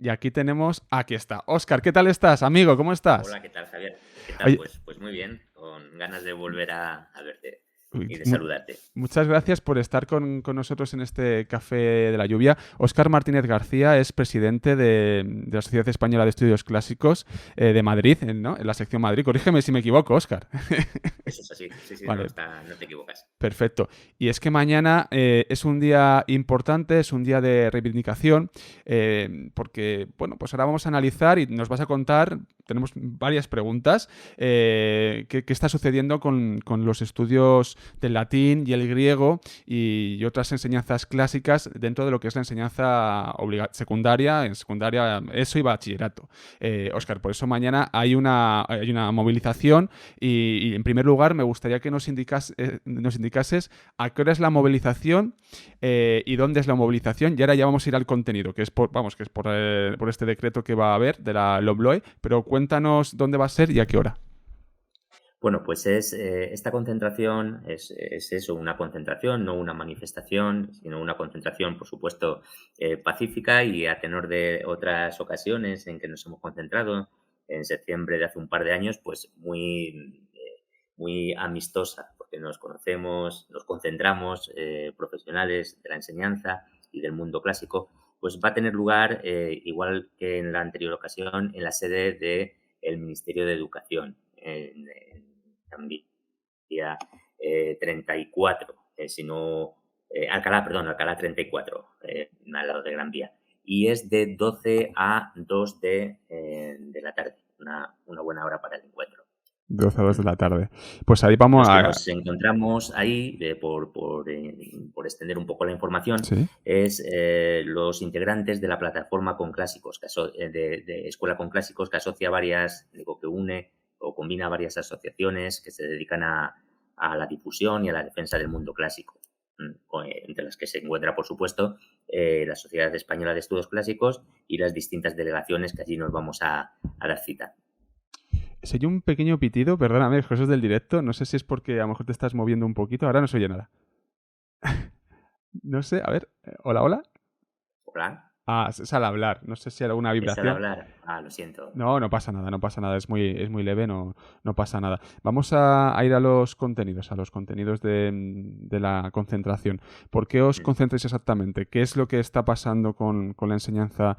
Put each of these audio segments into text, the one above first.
Y aquí está. Óscar, ¿qué tal estás, amigo? ¿Cómo estás? Hola, ¿qué tal, Javier? ¿Qué tal? Oye, Pues muy bien, con ganas de volver a verte uy, y de saludarte. muchas gracias por estar con nosotros en este Café de la Lluvia. Óscar Martínez García es presidente de la Sociedad Española de Estudios Clásicos de Madrid, ¿no? En la sección Madrid. Corrígeme si me equivoco, Óscar. Eso es así, sí, sí, no, Vale, no te equivocas. perfecto. Y es que mañana es un día importante, es un día de reivindicación, porque, bueno, pues ahora vamos a analizar y nos vas a contar, tenemos varias preguntas, qué está sucediendo con los estudios del latín y el griego y otras enseñanzas clásicas dentro de lo que es la enseñanza secundaria, en secundaria, ESO y bachillerato. Óscar, por eso mañana hay una movilización y, en primer lugar me gustaría que nos indicases a qué hora es la movilización y dónde es la movilización. Y ahora ya vamos a ir al contenido, que es por este decreto que va a haber de la LOMLOE, pero cuéntanos dónde va a ser y a qué hora. Bueno, pues esta concentración es eso, una concentración, no una manifestación, sino una concentración, por supuesto, pacífica y a tenor de otras ocasiones en que nos hemos concentrado, en septiembre de hace un par de años, pues muy amistosa, porque nos conocemos, nos concentramos, profesionales de la enseñanza y del mundo clásico, pues va a tener lugar, igual que en la anterior ocasión, en la sede del Ministerio de Educación, Gran Vía 34, si no, Alcalá, perdón, Alcalá 34, al lado de Gran Vía. Y es de 12 a 2 de la tarde, una buena hora para el encuentro. 12 a 2 ¿Mm? de la tarde. Pues ahí vamos Los que a... nos encontramos ahí, por extender un poco la información, Sí. es los integrantes de la plataforma con clásicos, de Escuela con Clásicos, que asocia varias, digo, que une o combina varias asociaciones que se dedican a la difusión y a la defensa del mundo clásico. Entre las que se encuentra, por supuesto, la Sociedad Española de Estudios Clásicos y las distintas delegaciones que allí nos vamos a dar cita. Se oye un pequeño pitido, perdóname, eso es del directo. No sé si es porque a lo mejor te estás moviendo un poquito. Ahora no se oye nada. No sé, a ver. Hola, hola. ¿Hola? Ah, es al hablar. No sé si hay alguna ¿Es al vibración. hablar? Ah, lo siento. No, no pasa nada, no pasa nada, es muy leve, no pasa nada. Vamos a ir a los contenidos de la concentración. ¿Por qué os concentráis exactamente? ¿Qué es lo que está pasando con la enseñanza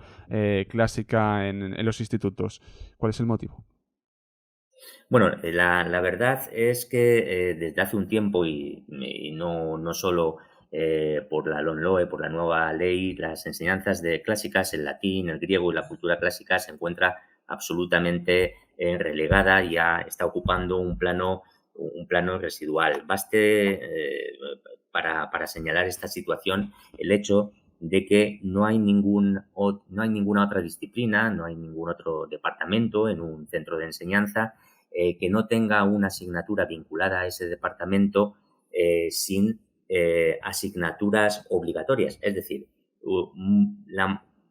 clásica en los institutos? ¿Cuál es el motivo? Bueno, la verdad es que desde hace un tiempo y no solo por la LOMLOE, por la nueva ley, las enseñanzas de clásicas, el latín, el griego y la cultura clásica se encuentra absolutamente relegada, ya está ocupando un plano residual. Baste para señalar esta situación el hecho de que no hay ninguna otra disciplina, no hay ningún otro departamento en un centro de enseñanza que no tenga una asignatura vinculada a ese departamento sin asignaturas obligatorias. Es decir,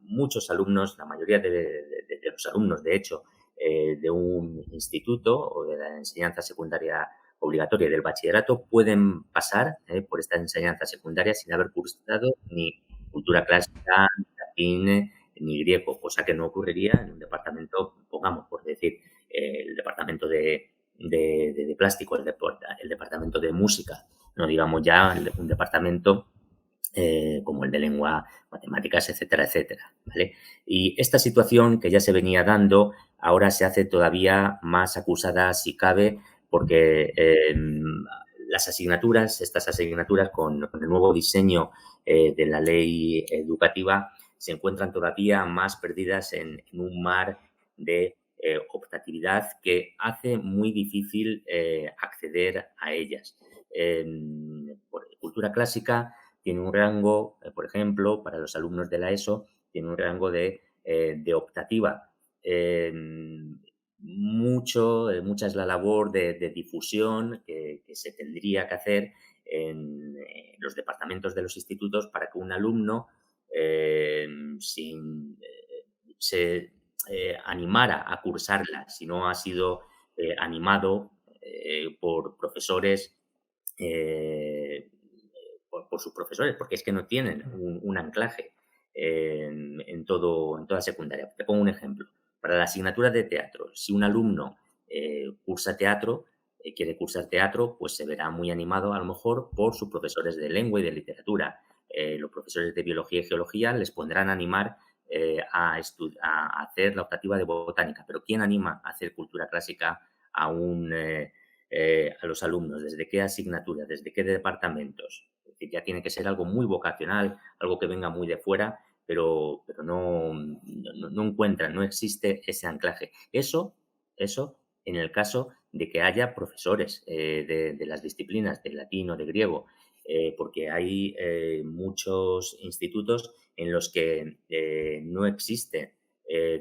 muchos alumnos, la mayoría de los alumnos, de hecho, de un instituto o de la enseñanza secundaria obligatoria del bachillerato pueden pasar por esta enseñanza secundaria sin haber cursado ni cultura clásica, ni latín, ni griego, cosa que no ocurriría en un departamento, pongamos por decir, el departamento de plástico, el departamento de música, no digamos ya un departamento como el de lengua, matemáticas, etcétera, etcétera. ¿Vale? Y esta situación que ya se venía dando ahora se hace todavía más acusada, si cabe, porque estas asignaturas con el nuevo diseño de la ley educativa, se encuentran todavía más perdidas en un mar de optatividad que hace muy difícil acceder a ellas. Por cultura clásica tiene un rango, por ejemplo, para los alumnos de la ESO, tiene un rango de optativa. Mucha es la labor de difusión que se tendría que hacer en los departamentos de los institutos para que un alumno se animara a cursarla si no ha sido animado por profesores, eh, por sus profesores, porque es que no tienen un anclaje. en toda secundaria. Te pongo un ejemplo. Para la asignatura de teatro, si un alumno cursa teatro, quiere cursar teatro, pues se verá muy animado a lo mejor por sus profesores de lengua y de literatura. Los profesores de biología y geología les pondrán a animar a hacer la optativa de botánica. Pero ¿quién anima a hacer cultura clásica a los alumnos? ¿Desde qué asignatura? ¿Desde qué departamentos? Es decir, ya tiene que ser algo muy vocacional, algo que venga muy de fuera, pero no encuentran, no existe ese anclaje. Eso en el caso de que haya profesores de las disciplinas de latín o de griego, porque hay muchos institutos en los que no existe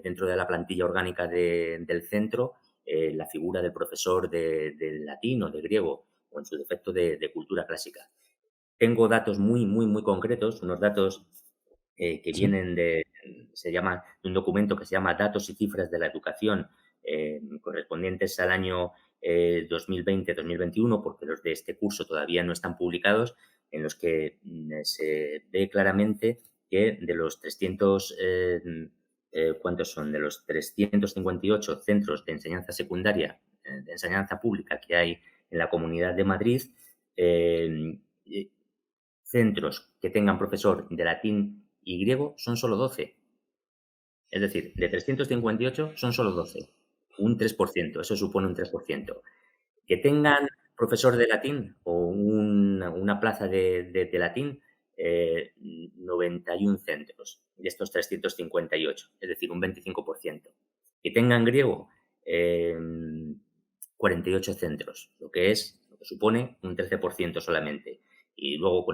dentro de la plantilla orgánica del centro la figura del profesor de latín o de griego, o en su defecto de cultura clásica. Tengo datos muy concretos, unos datos que Sí. vienen de un documento que se llama Datos y cifras de la educación, correspondientes al año 2020-2021, porque los de este curso todavía no están publicados, en los que se ve claramente que de los 300, ¿cuántos son? De los 358 centros de enseñanza secundaria, de enseñanza pública que hay en la Comunidad de Madrid, eh, centros que tengan profesor de latín y griego son solo 12. Es decir, de 358 son solo 12. Un 3%, eso supone un 3%. Que tengan profesor de latín o una plaza de latín, 91 centros de estos 358, es decir, un 25%. Que tengan griego, 48 centros, lo que supone un 13% solamente. Y luego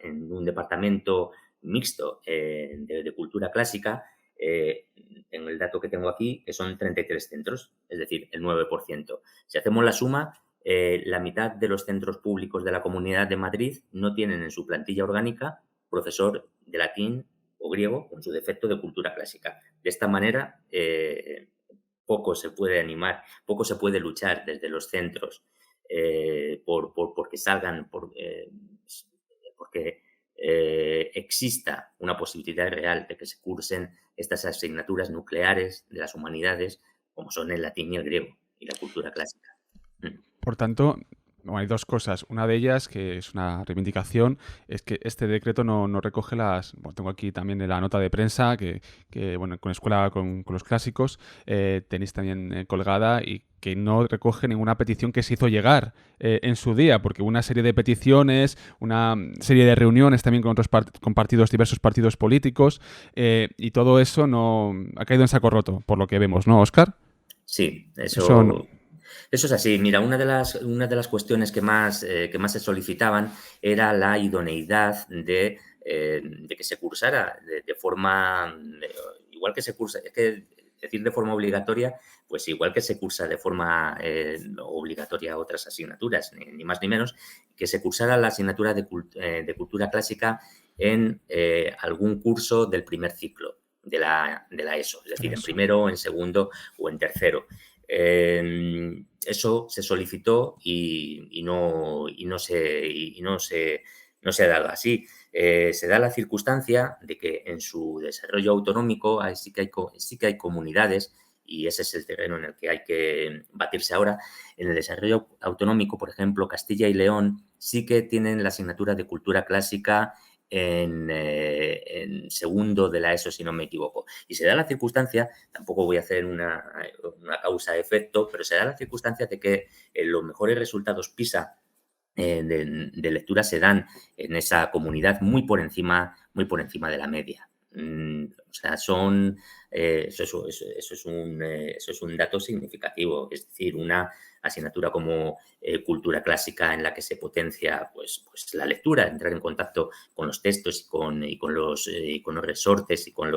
en un departamento mixto de cultura clásica, en el dato que tengo aquí, que son 33 centros, es decir, el 9%. Si hacemos la suma, la mitad de los centros públicos de la Comunidad de Madrid no tienen en su plantilla orgánica profesor de latín o griego, con su defecto de cultura clásica. De esta manera, poco se puede animar, poco se puede luchar desde los centros porque salgan, porque exista una posibilidad real de que se cursen estas asignaturas nucleares de las humanidades, como son el latín y el griego y la cultura clásica. Por tanto, bueno, hay dos cosas. Una de ellas, que es una reivindicación, es que este decreto no recoge las... Bueno, tengo aquí también la nota de prensa bueno, con Escuela con los Clásicos tenéis también colgada y que no recoge ninguna petición que se hizo llegar en su día, porque hubo una serie de peticiones, una serie de reuniones también con otros con partidos, diversos partidos políticos, y todo eso no ha caído en saco roto, por lo que vemos, ¿no, Óscar? Sí, Eso no. eso es así. Mira, una de las cuestiones que más se solicitaban era la idoneidad de que se cursara de forma, igual que se cursa, es que decir de forma obligatoria, pues igual que se cursa de forma obligatoria otras asignaturas, ni más ni menos, que se cursara la asignatura de cultura clásica en algún curso del primer ciclo de la ESO, es decir, en Eso. primero, en segundo o en tercero. Eso se solicitó y no se ha dado así. Se da la circunstancia de que en su desarrollo autonómico sí que hay comunidades, y ese es el terreno en el que hay que batirse ahora. En el desarrollo autonómico, por ejemplo, Castilla y León sí que tienen la asignatura de cultura clásica en segundo de la ESO, si no me equivoco. Y se da la circunstancia, tampoco voy a hacer una causa-efecto, pero se da la circunstancia de que los mejores resultados PISA de lectura se dan en esa comunidad muy por encima de la media. O sea, eso es un dato significativo. Es decir, una asignatura como cultura clásica en la que se potencia pues la lectura, entrar en contacto con los textos y con los resortes y con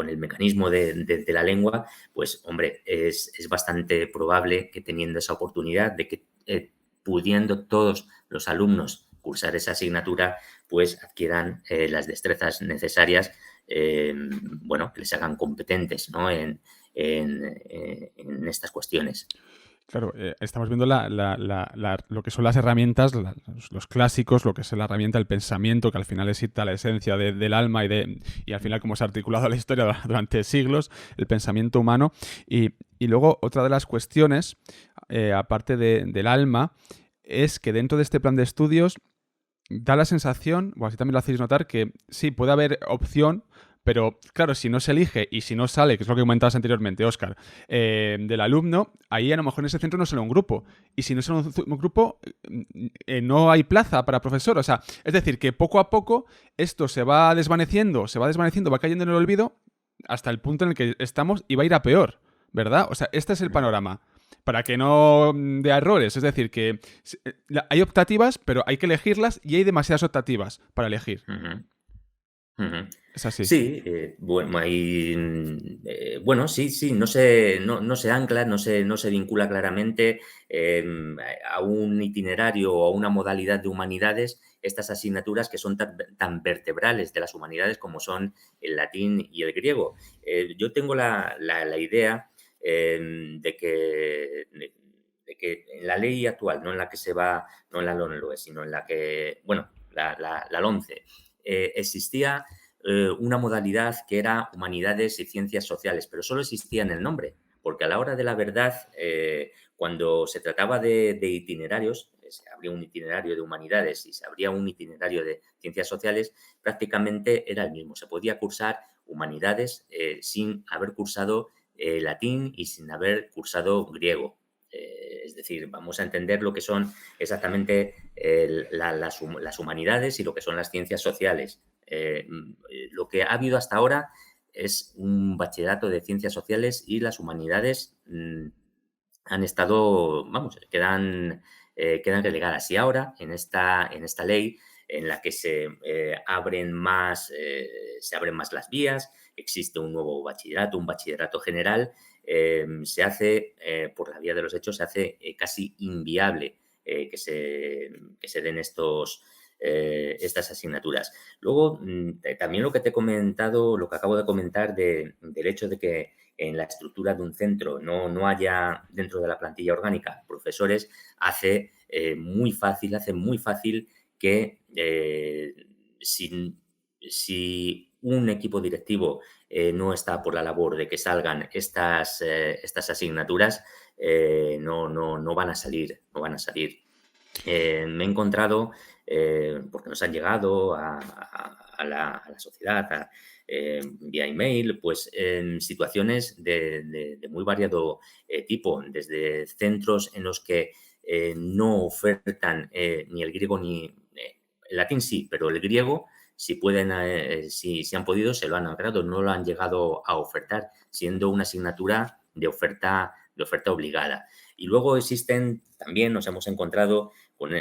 el mecanismo de la lengua, pues hombre, es bastante probable que teniendo esa oportunidad de que pudiendo todos los alumnos cursar esa asignatura, pues adquieran las destrezas necesarias, bueno, que les hagan competentes, ¿no? en estas cuestiones. Claro, estamos viendo lo que son las herramientas, los clásicos, lo que es la herramienta del pensamiento, que al final es irte a la esencia del alma y al final cómo se ha articulado la historia durante siglos, el pensamiento humano. Y luego otra de las cuestiones, aparte del alma, es que dentro de este plan de estudios da la sensación, o así también lo hacéis notar, que sí, puede haber opción, pero claro, si no se elige y si no sale, que es lo que comentabas anteriormente, Óscar, del alumno, ahí a lo mejor en ese centro no sale un grupo. Y si no sale un grupo, no hay plaza para profesor. O sea, es decir, que poco a poco esto se va desvaneciendo, va cayendo en el olvido hasta el punto en el que estamos y va a ir a peor, ¿verdad? O sea, este es el panorama. Para que no dé errores. Es decir, que hay optativas, pero hay que elegirlas y hay demasiadas optativas para elegir. Ujú. Ujú. Es así. Sí, bueno, bueno, sí, sí, no se ancla, no se vincula claramente a un itinerario o a una modalidad de humanidades estas asignaturas que son tan vertebrales de las humanidades como son el latín y el griego. Yo tengo la idea de que en la ley actual, no en la que se va, no en la LOMLOE, sino en la que, bueno, la LOMCE, existía una modalidad que era humanidades y ciencias sociales, pero solo existía en el nombre, porque a la hora de la verdad, cuando se trataba de itinerarios, se abría un itinerario de humanidades y se abría un itinerario de ciencias sociales, prácticamente era el mismo. Se podía cursar humanidades sin haber cursado latín y sin haber cursado griego. Es decir, vamos a entender lo que son exactamente las humanidades y lo que son las ciencias sociales. Lo que ha habido hasta ahora es un bachillerato de ciencias sociales y las humanidades han estado, vamos, quedan relegadas. Y ahora, en esta ley, en la que se abren más las vías, existe un nuevo bachillerato, un bachillerato general, se hace, por la vía de los hechos, se hace casi inviable que se den estas asignaturas. Luego, también lo que te he comentado, lo que acabo de comentar del hecho de que en la estructura de un centro no haya dentro de la plantilla orgánica profesores, hace muy fácil que si un equipo directivo no está por la labor de que salgan estas asignaturas, no van a salir, no van a salir. Me he encontrado, porque nos han llegado a la sociedad vía email, pues en situaciones de muy variado tipo, desde centros en los que no ofertan ni el griego ni el latín sí, pero el griego si pueden, si han podido, se lo han logrado, no lo han llegado a ofertar, siendo una asignatura de oferta obligada. Y luego existen, también nos hemos encontrado con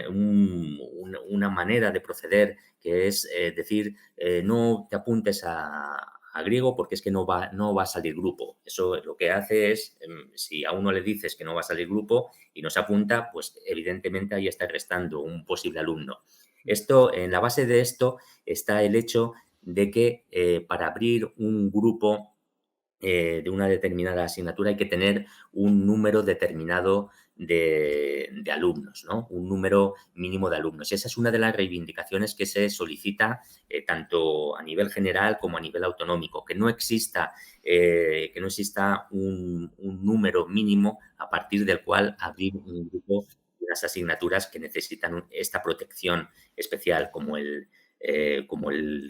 una manera de proceder que es decir, no te apuntes a griego porque es que no va a salir grupo. Eso lo que hace es, si a uno le dices que no va a salir grupo y no se apunta, pues evidentemente ahí está restando un posible alumno. En la base de esto está el hecho de que para abrir un grupo de una determinada asignatura hay que tener un número determinado de alumnos, ¿no? Un número mínimo de alumnos. Y esa es una de las reivindicaciones que se solicita tanto a nivel general como a nivel autonómico, que no exista un número mínimo a partir del cual abrir un grupo de las asignaturas que necesitan esta protección especial, como el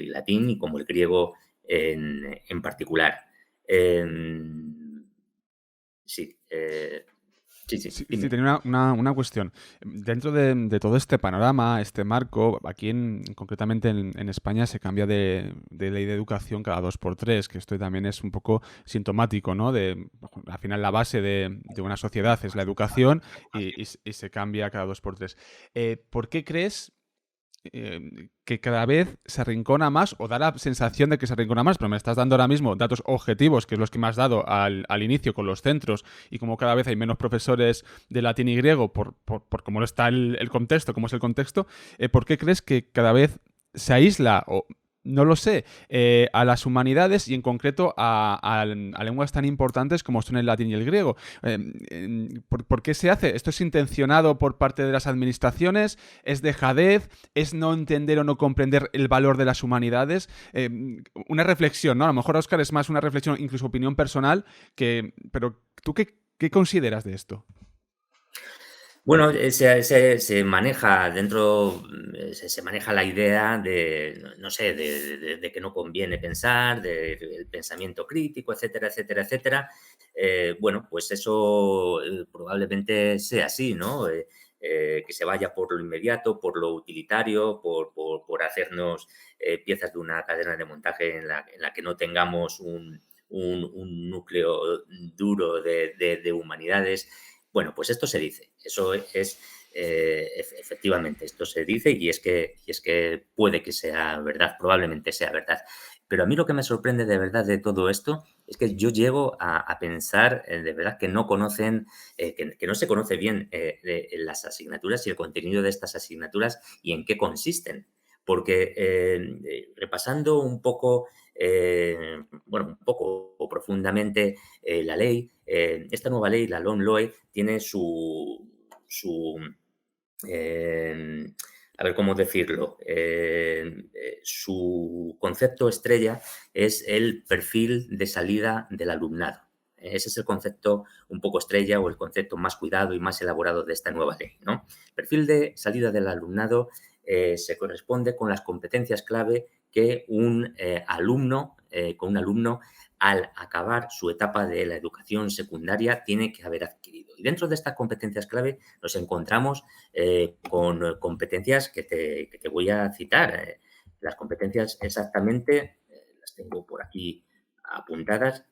latín y como el griego en particular. Sí, sí, sí, Sí, sí, dime. tenía una cuestión. Dentro de todo este panorama, este marco, aquí concretamente en España se cambia de ley de educación cada 2 por 3, que esto también es un poco sintomático, ¿no? Al final la base de una sociedad es la educación y se cambia cada 2 por 3. ¿Por qué crees que cada vez se arrincona más o da la sensación de que se arrincona más? Pero me estás dando ahora mismo datos objetivos, que es los que me has dado al inicio con los centros y como cada vez hay menos profesores de latín y griego por cómo está el contexto, cómo es el contexto. ¿Por qué crees que cada vez se aísla o No lo sé, a las humanidades y en concreto a lenguas tan importantes como son el latín y el griego. ¿Por qué se hace? ¿Esto es intencionado por parte de las administraciones? ¿Es dejadez? ¿Es no entender o no comprender el valor de las humanidades? Una reflexión, ¿no? A lo mejor, Óscar, es más una reflexión, incluso opinión personal, pero ¿tú qué consideras de esto? Bueno, se maneja dentro, se maneja la idea de, no sé, de que no conviene pensar, del pensamiento crítico, etcétera, etcétera, etcétera. Bueno, pues eso probablemente sea así, ¿no? Que se vaya por lo inmediato, por lo utilitario, por hacernos piezas de una cadena de montaje en la que no tengamos un núcleo duro de humanidades. Bueno, pues esto se dice, eso es, efectivamente, esto se dice y es que puede que sea verdad, probablemente sea verdad. Pero a mí lo que me sorprende de verdad de todo esto es que yo llego a pensar de verdad que no conocen, que no se conoce bien las asignaturas y el contenido de estas asignaturas y en qué consisten. Porque repasando un poco, bueno, un poco o profundamente la ley, esta nueva ley, la LOMLOE, tiene eh, a ver cómo decirlo, su concepto estrella es el perfil de salida del alumnado. Ese es el concepto un poco estrella o el concepto más cuidado y más elaborado de esta nueva ley, ¿no? Perfil de salida del alumnado se corresponde con las competencias clave que con un alumno al acabar su etapa de la educación secundaria tiene que haber adquirido. Y dentro de estas competencias clave nos encontramos con competencias que te voy a citar. Las competencias exactamente, las tengo por aquí apuntadas,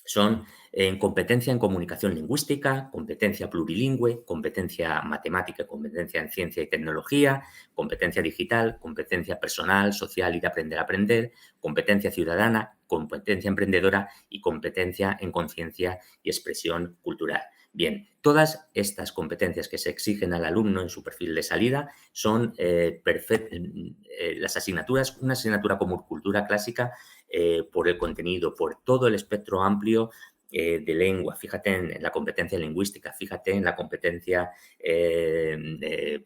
son en competencia en comunicación lingüística, competencia plurilingüe, competencia matemática, competencia en ciencia y tecnología, competencia digital, competencia personal, social y de aprender a aprender, competencia ciudadana, competencia emprendedora y competencia en conciencia y expresión cultural. Bien, todas estas competencias que se exigen al alumno en su perfil de salida son las asignaturas, una asignatura como cultura clásica por el contenido, por todo el espectro amplio de lengua. Fíjate en la competencia lingüística, fíjate en la competencia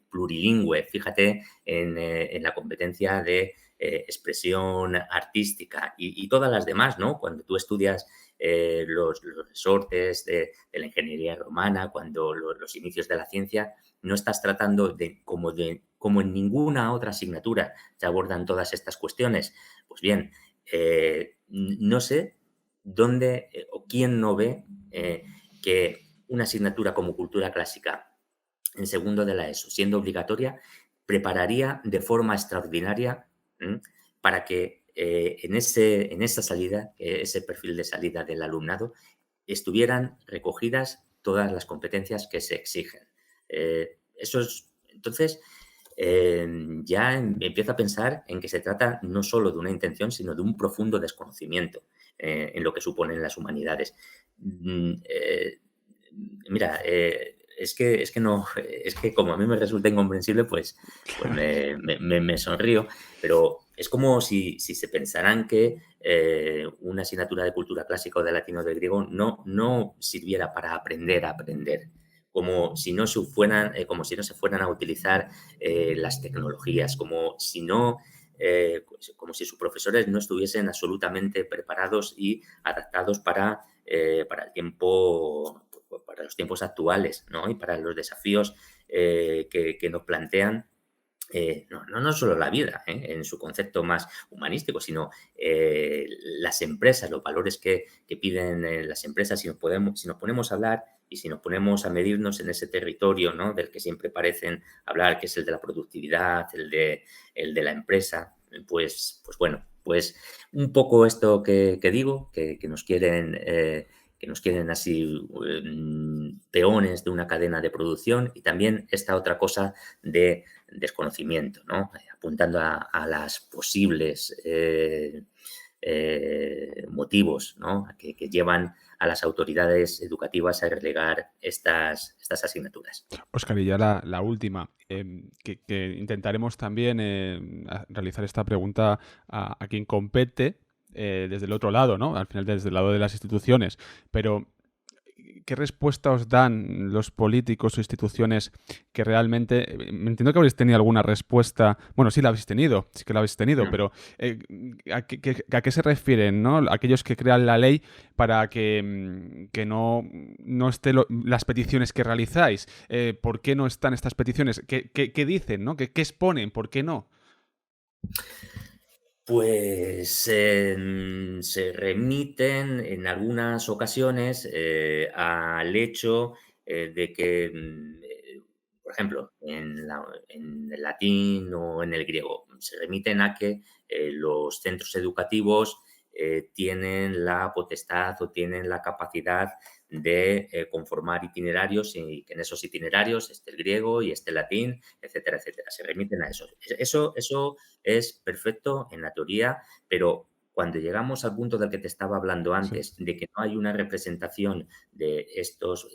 plurilingüe, fíjate en la competencia de expresión artística y todas las demás, ¿no? Cuando tú estudias los resortes de la ingeniería romana, cuando los inicios de la ciencia, no estás tratando como en ninguna otra asignatura se abordan todas estas cuestiones. Pues bien, no sé dónde o quién no ve que una asignatura como cultura clásica en segundo de la ESO, siendo obligatoria, prepararía de forma extraordinaria para que en esa salida, ese perfil de salida del alumnado, estuvieran recogidas todas las competencias que se exigen. Eso es, entonces, ya empiezo a pensar en que se trata no solo de una intención, sino de un profundo desconocimiento en lo que suponen las humanidades. Mira, es que no, es que como a mí me resulta incomprensible, pues me sonrío, pero es como si se pensaran que una asignatura de cultura clásica o de latino o de griego no sirviera para aprender a aprender, como si no se fueran a utilizar las tecnologías, como si sus profesores no estuviesen absolutamente preparados y adaptados para el tiempo, para los tiempos actuales, ¿no? Y para los desafíos que nos plantean no solo la vida, en su concepto más humanístico, sino las empresas, los valores que piden las empresas, si nos ponemos a hablar y si nos ponemos a medirnos en ese territorio, ¿no? Del que siempre parecen hablar, que es el de la productividad, el de la empresa, pues bueno, pues un poco esto que digo, que nos quieren así peones de una cadena de producción y también esta otra cosa de desconocimiento, ¿no? Apuntando a las posibles motivos, ¿no? Que llevan a las autoridades educativas a relegar estas asignaturas. Óscar, y ya la última. que intentaremos también realizar esta pregunta a quien compete desde el otro lado, ¿no? Al final desde el lado de las instituciones. Pero ¿qué respuesta os dan los políticos o instituciones que realmente... Me entiendo que habréis tenido alguna respuesta... Bueno, sí la habéis tenido, sí que la habéis tenido, Mm. pero ¿a qué se refieren, ¿no? Aquellos que crean la ley para que no estén las peticiones que realizáis. ¿Por qué no están estas peticiones? ¿Qué dicen, ¿no? ¿Qué exponen? ¿Por qué no? Pues, se remiten en algunas ocasiones, al hecho, de que, por ejemplo, en el latín o en el griego, se remiten a que, los centros educativos, tienen la potestad o tienen la capacidad de, conformar itinerarios y que en esos itinerarios esté el griego y esté el latín, etcétera, etcétera. Se remiten a eso. Eso es perfecto en la teoría, pero cuando llegamos al punto del que te estaba hablando Sí. antes, de que no hay una representación de estos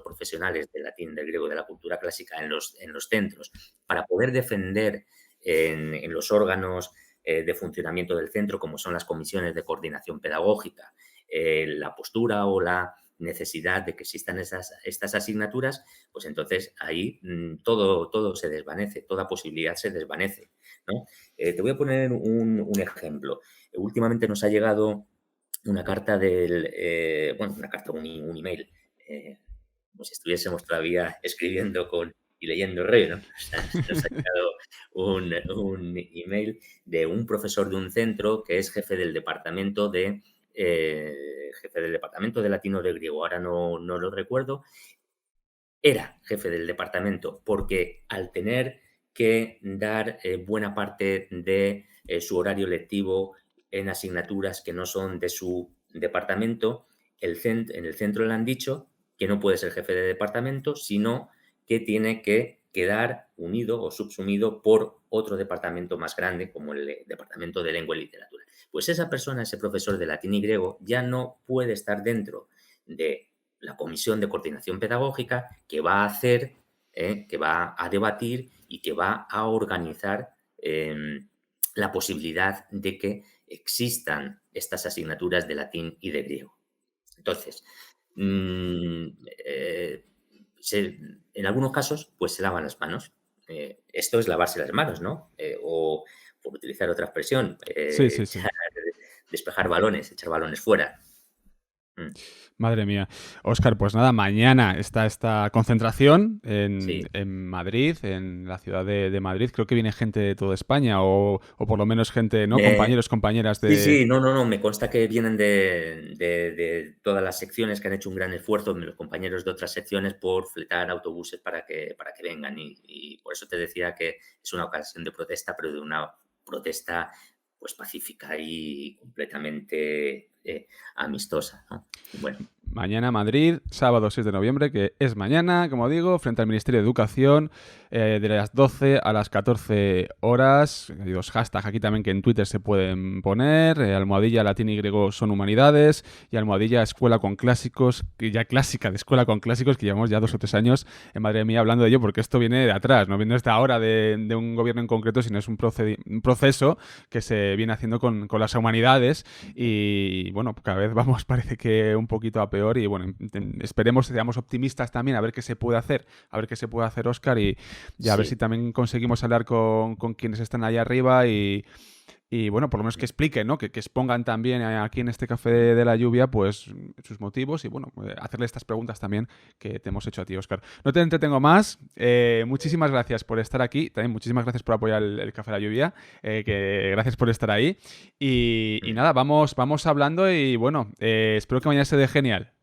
profesionales del latín, del griego, de la cultura clásica en los centros, para poder defender en los órganos de funcionamiento del centro, como son las comisiones de coordinación pedagógica, la postura o la necesidad de que existan estas asignaturas, pues entonces ahí todo se desvanece, toda posibilidad se desvanece, ¿no? Te voy a poner un ejemplo. Últimamente nos ha llegado una carta bueno, una carta, un email, como si estuviésemos todavía escribiendo y leyendo rey, ¿no? O sea, nos ha llegado un email de un profesor de un centro que es jefe del departamento de latino de griego, ahora no lo recuerdo, era jefe del departamento porque al tener que dar buena parte de su horario lectivo en asignaturas que no son de su departamento, en el centro le han dicho que no puede ser jefe de departamento, sino que tiene que quedar unido o subsumido por otro departamento más grande, como el departamento de lengua y literatura. Pues esa persona, ese profesor de latín y griego, ya no puede estar dentro de la comisión de coordinación pedagógica que va a hacer, que va a debatir y que va a organizar la posibilidad de que existan estas asignaturas de latín y de griego. Entonces, mm, eh, en algunos casos, pues se lavan las manos. Esto es lavarse las manos, ¿no? O, por utilizar otra expresión, Sí, sí, sí. despejar balones, echar balones fuera. Mm, Madre mía. Óscar, pues nada, mañana está esta concentración sí. en Madrid, en la ciudad de Madrid. Creo que viene gente de toda España o por lo menos gente, ¿no? Me, Compañeros, compañeras Sí, de... sí, no, me consta que vienen de todas las secciones que han hecho un gran esfuerzo, los compañeros de otras secciones, por fletar autobuses para que vengan. Y por eso te decía que es una ocasión de protesta, pero de una protesta pues pacífica y completamente amistosa, ¿no? Bueno, Mañana Madrid, sábado 6 de noviembre, que es mañana, como digo, frente al Ministerio de Educación, de las 12 a las 14 horas. Hay dos hashtags aquí también que en Twitter se pueden poner. Almohadilla latín y griego son humanidades y almohadilla escuela con clásicos, que ya clásica de escuela con clásicos, que llevamos ya 2 o 3 años, madre mía, hablando de ello, porque esto viene de atrás, no viene desde ahora de un gobierno en concreto, sino es un proceso que se viene haciendo con las humanidades y bueno, cada vez vamos, parece que un poquito a peor y bueno, esperemos, seamos optimistas también a ver qué se puede hacer, a ver qué se puede hacer, Óscar, y a ver si sí, también conseguimos hablar con quienes están ahí arriba y bueno, por lo menos que expliquen, ¿no? Que expongan también aquí en este café de la lluvia, pues sus motivos y bueno, hacerle estas preguntas también que te hemos hecho a ti, Óscar. No te entretengo más. Muchísimas gracias por estar aquí. También muchísimas gracias por apoyar el café de la lluvia. Que gracias por estar ahí. Y nada, vamos hablando y bueno, espero que mañana se dé genial.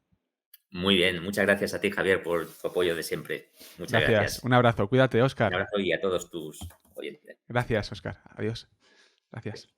muy bien. Muchas gracias a ti, Javier, por tu apoyo de siempre. Muchas Gracias. gracias. Un abrazo. Cuídate, Un Óscar. abrazo y a todos tus oyentes. Gracias, Óscar. Adiós. Gracias.